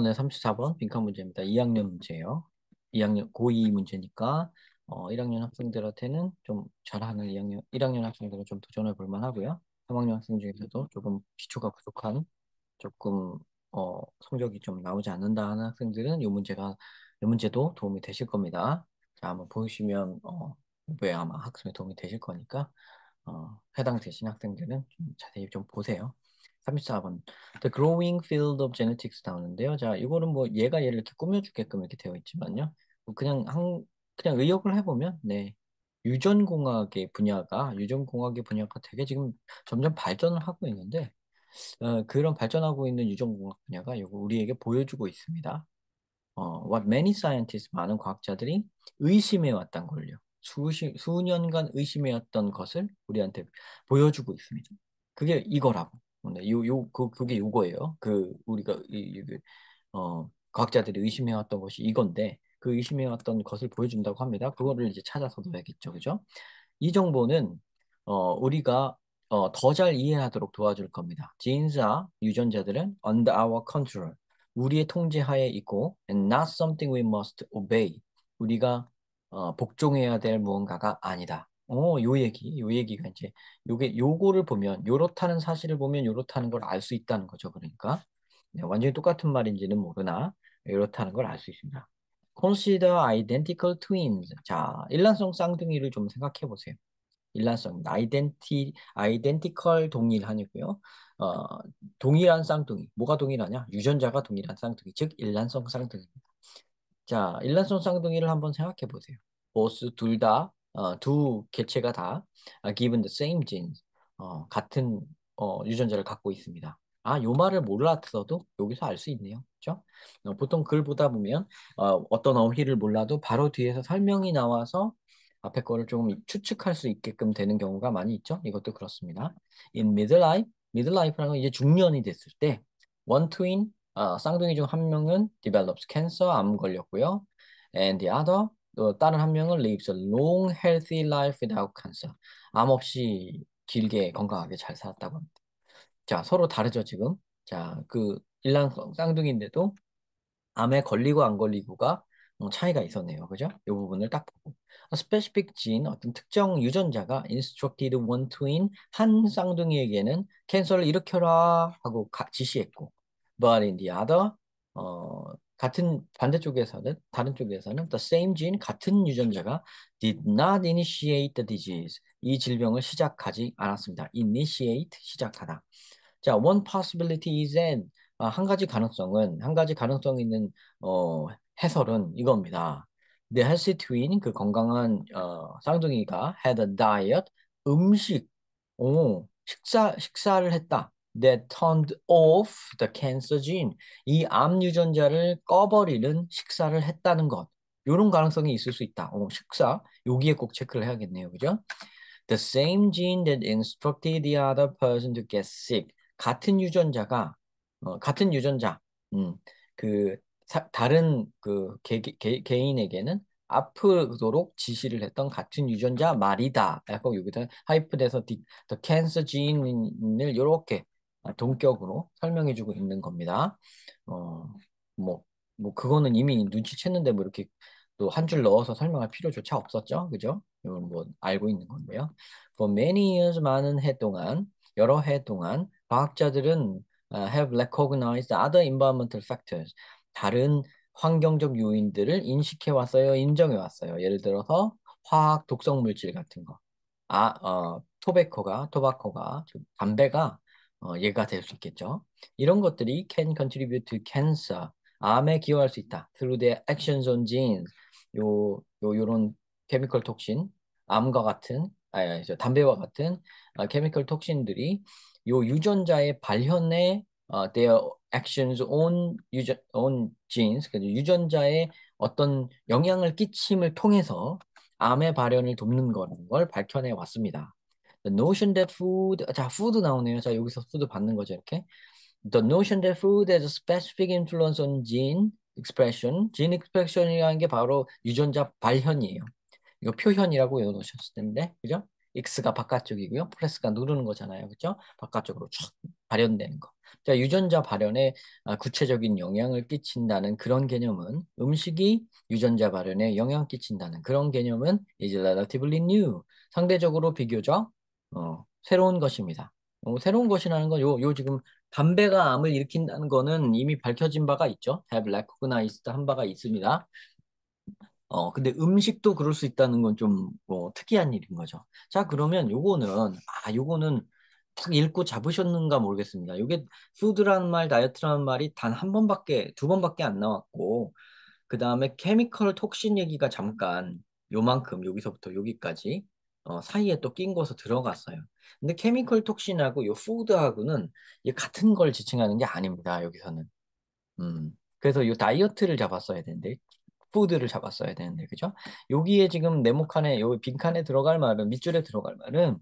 네, 34번 빈칸 문제입니다. 2학년 문제예요. 2학년 고2 문제니까 1학년 학생들한테는 좀 잘하는 1학년 학생들은 좀 도전해 볼 만하고요. 3학년 학생 중에서도 조금 기초가 부족한 조금 성적이 좀 나오지 않는다 하는 학생들은 이 문제도 도움이 되실 겁니다. 자, 한번 보시면 공부에 아마 학습에 도움이 되실 거니까 해당되신 학생들은 좀 자세히 좀 보세요. 34번. The growing field of genetics 나오는데요. 자, 이거는 뭐 얘를 이렇게 꾸며주게끔 이렇게 되어 있지만요. 뭐 그냥 의역을 해보면, 네. 유전공학의 분야가 되게 지금 점점 발전을 하고 있는데, 그런 발전하고 있는 유전공학 분야가 이거 우리에게 보여주고 있습니다. what many scientists, 많은 과학자들이 의심해왔던 걸요. 수년간 의심해왔던 것을 우리한테 보여주고 있습니다. 그게 이거라고. 네, 그게 이거예요. 우리가, 과학자들이 의심해왔던 것이 이건데, 그 의심해왔던 것을 보여준다고 합니다. 그거를 이제 찾아서 넣어야겠죠. 그죠? 이 정보는, 우리가 더 잘 이해하도록 도와줄 겁니다. genes와 유전자들은 under our control, 우리의 통제하에 있고 and not something we must obey, 우리가 복종해야 될 무언가가 아니다. 요 얘기가 이제 요거를 보면 요렇다는 사실을 보면 요렇다는 걸 알 수 있다는 거죠. 그러니까 네, 완전히 똑같은 말인지는 모르나 요렇다는 걸 알 수 있습니다. Consider identical twins. 자, 일란성 쌍둥이를 좀 생각해 보세요. 일란성, 아이덴티컬 동일한이고요. 어, 동일한 쌍둥이. 뭐가 동일하냐? 유전자가 동일한 쌍둥이, 즉 일란성 쌍둥이입니다. 자, 일란성 쌍둥이를 한번 생각해 보세요. 보스 두 개체가 다 given the same genes, 같은 유전자를 갖고 있습니다. 요 말을 몰랐어도 여기서 알 수 있네요. 그렇죠? 보통 글 보다 보면 어떤 어휘를 몰라도 바로 뒤에서 설명이 나와서 앞에 거를 조금 추측할 수 있게끔 되는 경우가 많이 있죠. 이것도 그렇습니다. In midlife라는 건 이제 중년이 됐을 때 one twin, 쌍둥이 중 한 명은 develops cancer, 암 걸렸고요. And the other, 또 다른 한 명은 lives a long, healthy life without cancer. 암 없이 길게 건강하게 잘 살았다고 합니다. 자, 서로 다르죠, 지금. 자, 일란 쌍둥이인데도 암에 걸리고 안 걸리고가 차이가 있었네요. 그죠? 이 부분을 딱 보고. A specific gene, 어떤 특정 유전자가 instructed one twin, 한 쌍둥이에게는 캔서를 일으켜라 하고 지시했고, but in the other, 다른 쪽에서는 the same gene, 같은 유전자가 did not initiate the disease, 이 질병을 시작하지 않았습니다. initiate, 시작하다. 자, one possibility is that, 한 가지 가능성 있는 어, 해설은 이겁니다. The healthy twin, 그 건강한 쌍둥이가 had a diet, 음식, 식사를 했다. That turned off the cancer gene, 이 암 유전자를 꺼버리는 식사를 했다는 것. 이런 가능성이 있을 수 있다. 식사, 여기에 꼭 체크를 해야겠네요. 그죠? The same gene that instructed the other person to get sick. 같은 유전자, 음, 그, 다른 개인에게는 아프도록 지시를 했던 같은 유전자 말이다. 약간 여기다 하이프돼서 the cancer gene을 이렇게 동격으로 설명해주고 있는 겁니다. 어, 뭐, 그거는 이미 눈치챘는데 뭐 이렇게 또 한 줄 넣어서 설명할 필요조차 없었죠. 그죠? 이건 뭐 알고 있는 건데요. For many years, 여러 해 동안 과학자들은 have recognized other environmental factors, 다른 환경적 요인들을 인식해 왔어요, 인정해 왔어요. 예를 들어서 화학 독성 물질 같은 거. 토바코가, 즉 담배가 예가 될 수 있겠죠. 이런 것들이 can contribute to cancer, 암에 기여할 수 있다. through their actions on genes, 요런 케미컬 톡신, 암과 같은, 담배와 같은 케미컬 톡신들이 요 유전자의 발현에 their actions on genes, 그 유전자에 어떤 영향을 끼침을 통해서 암의 발현을 돕는 거라는 걸 밝혀내 왔습니다. The notion that food, 자, food 나오네요. 자, 여기서 food 받는 거죠, 이렇게. The notion that food has a specific influence on gene expression이라는 게 바로 유전자 발현이에요. 이거 표현이라고 외워놓으셨을 텐데, 그죠? X가 바깥쪽이고요. 플러스가 누르는 거잖아요. 그죠? 바깥쪽으로 쭉 발현되는 거. 자, 유전자 발현에 구체적인 영향을 끼친다는 그런 개념은 음식이 유전자 발현에 영향을 끼친다는 그런 개념은 is relatively new. 상대적으로 비교적 새로운 것입니다. 새로운 것이라는 건 요 지금 담배가 암을 일으킨다는 거는 이미 밝혀진 바가 있죠. have recognized 한 바가 있습니다. 근데 음식도 그럴 수 있다는 건 좀 특이한 일인 거죠. 자, 그러면 요거는 딱 읽고 잡으셨는가 모르겠습니다. 요게 푸드라는 말, 다이어트라는 말이 단 한 번밖에, 두 번밖에 안 나왔고, 그 다음에 케미컬 톡신 얘기가 잠깐 요만큼, 여기서부터 여기까지, 사이에 또 낀 거서 들어갔어요. 근데 케미컬 톡신하고 요 푸드하고는 이게 같은 걸 지칭하는 게 아닙니다, 여기서는. 그래서 요 다이어트를 잡았어야 되는데, 푸드를 잡았어야 되는데, 그죠? 여기에 지금 네모칸에, 요 빈칸에 들어갈 말은, 밑줄에 들어갈 말은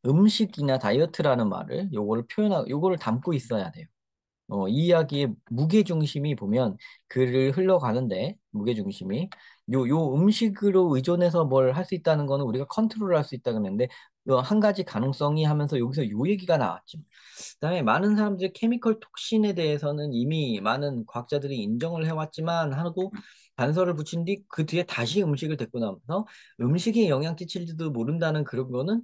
음식이나 다이어트라는 말을 요거를 담고 있어야 돼요. 이 이야기의 무게중심이 보면 글을 흘러가는데, 무게중심이 요 음식으로 의존해서 뭘 할 수 있다는 거는 우리가 컨트롤할 수 있다 그랬는데, 한 가지 가능성이 하면서 여기서 요 얘기가 나왔죠. 그다음에 많은 사람들이 케미컬 톡신에 대해서는 이미 많은 과학자들이 인정을 해왔지만 하고 단서를 붙인 뒤 그 뒤에 다시 음식을 데리고 나면서 음식에 영향 끼칠지도 모른다는 그런 거는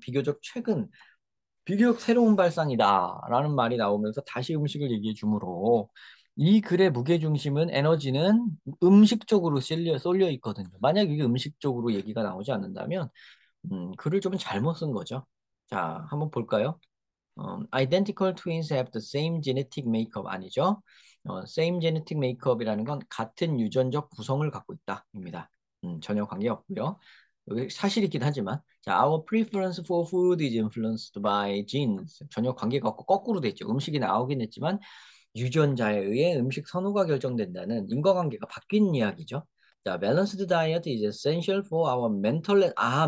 비교적 새로운 발상이다라는 말이 나오면서 다시 음식을 얘기해 주므로 이 글의 무게중심은 에너지는 음식 쪽으로 쏠려 있거든요. 만약 이게 음식 쪽으로 얘기가 나오지 않는다면 글을 좀 잘못 쓴 거죠. 자, 한번 볼까요? identical twins have the same genetic makeup 아니죠? same genetic makeup이라는 건 같은 유전적 구성을 갖고 있다입니다. 전혀 관계없고요. 여기 사실이긴 하지만 자, our preference for food is influenced by genes. 전혀 관계가 없고 거꾸로 돼 있죠. 음식이 나오긴 했지만 유전자에 의해 음식 선호가 결정된다는 인과관계가 바뀐 이야기죠. 자, balanced diet is essential for our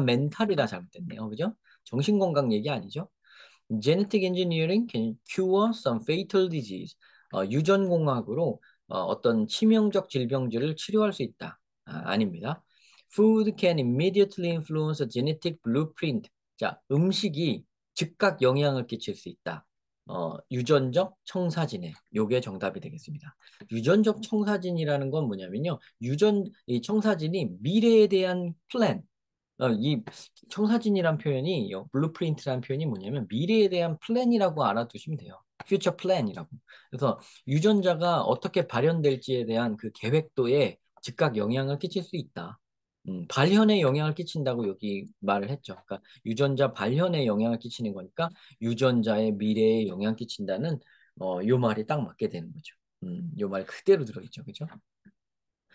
멘탈이라 잘못됐네요. 그죠? 정신건강 얘기 아니죠? Genetic engineering can cure some fatal disease. 유전공학으로 어떤 치명적 질병들을 치료할 수 있다. 아닙니다. Food can immediately influence a genetic blueprint. 자, 음식이 즉각 영향을 끼칠 수 있다. 유전적 청사진에 요게 정답이 되겠습니다. 유전적 청사진이라는 건 뭐냐면요. 이 청사진이 미래에 대한 플랜, 이 청사진이란 표현이 블루프린트란 표현이 뭐냐면 미래에 대한 플랜이라고 알아두시면 돼요. 퓨처 플랜이라고. 그래서 유전자가 어떻게 발현될지에 대한 그 계획도에 즉각 영향을 끼칠 수 있다. 발현에 영향을 끼친다고 여기 말을 했죠. 그러니까 유전자 발현에 영향을 끼치는 거니까 유전자의 미래에 영향 끼친다는 요 말이 딱 맞게 되는 거죠. 요 말 그대로 들어있죠. 그죠?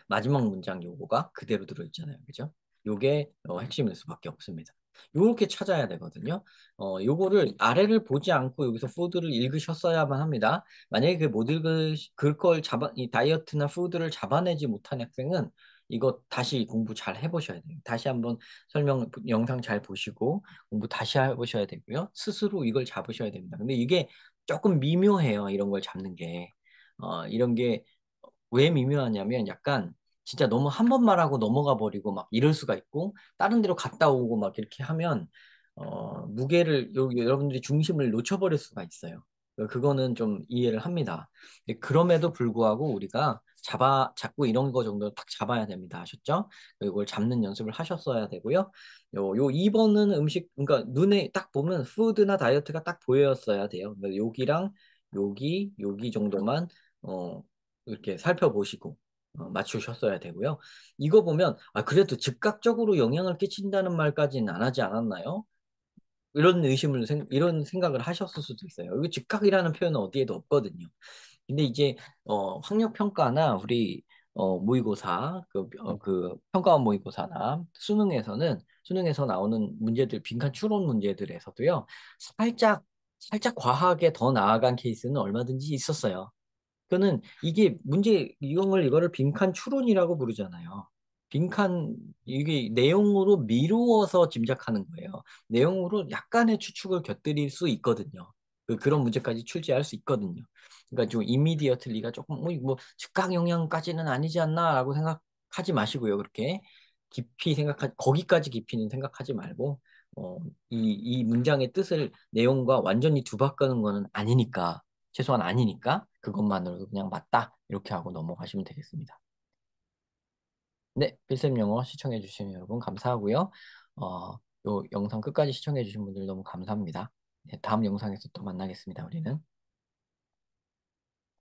마지막 문장 요거가 그대로 들어있잖아요. 그죠? 요게 핵심일 수밖에 없습니다. 요렇게 찾아야 되거든요. 요거를 아래를 보지 않고 여기서 푸드를 읽으셨어야만 합니다. 만약에 못 읽을 걸 이 다이어트나 푸드를 잡아내지 못한 학생은 이거 다시 공부 잘 해보셔야 돼요. 다시 한번 영상 잘 보시고 공부 다시 해보셔야 되고요. 스스로 이걸 잡으셔야 됩니다. 근데 이게 조금 미묘해요. 이런 걸 잡는 게. 이런 게 왜 미묘하냐면 약간 진짜 너무 한 번 말하고 넘어가 버리고 막 이럴 수가 있고 다른 데로 갔다 오고 막 이렇게 하면 무게를 여러분들이 중심을 놓쳐버릴 수가 있어요. 그거는 좀 이해를 합니다. 근데 그럼에도 불구하고 우리가 잡고 이런 거 정도 딱 잡아야 됩니다. 아셨죠? 이걸 잡는 연습을 하셨어야 되고요. 요 2번은 그러니까 눈에 딱 보면 푸드나 다이어트가 딱 보였어야 돼요. 그러니까 여기랑 여기 정도만 어, 이렇게 살펴보시고 맞추셨어야 되고요. 이거 보면 그래도 즉각적으로 영향을 끼친다는 말까지는 안 하지 않았나요? 이런 생각을 하셨을 수도 있어요. 이거 즉각이라는 표현은 어디에도 없거든요. 근데 이제 학력 평가나 우리 모의고사 그 평가원 모의고사나 수능에서 나오는 문제들 빈칸 추론 문제들에서도요. 살짝 과하게 더 나아간 케이스는 얼마든지 있었어요. 그거는 이거를 빈칸 추론이라고 부르잖아요. 이게 내용으로 미루어서 짐작하는 거예요. 내용으로 약간의 추측을 곁들일 수 있거든요. 그런 문제까지 출제할 수 있거든요. 그러니까 좀 이미디어틀리가 조금 뭐 즉각 영향까지는 아니지 않나라고 생각하지 마시고요. 그렇게 거기까지 깊이는 생각하지 말고 이 문장의 뜻을 내용과 완전히 두바꾸는 거는 아니니까 최소한 아니니까 그것만으로도 그냥 맞다. 이렇게 하고 넘어가시면 되겠습니다. 네, 필쌤 영어 시청해주신 여러분 감사하고요. 요 영상 끝까지 시청해주신 분들 너무 감사합니다. 네, 다음 영상에서 또 만나겠습니다. 우리는.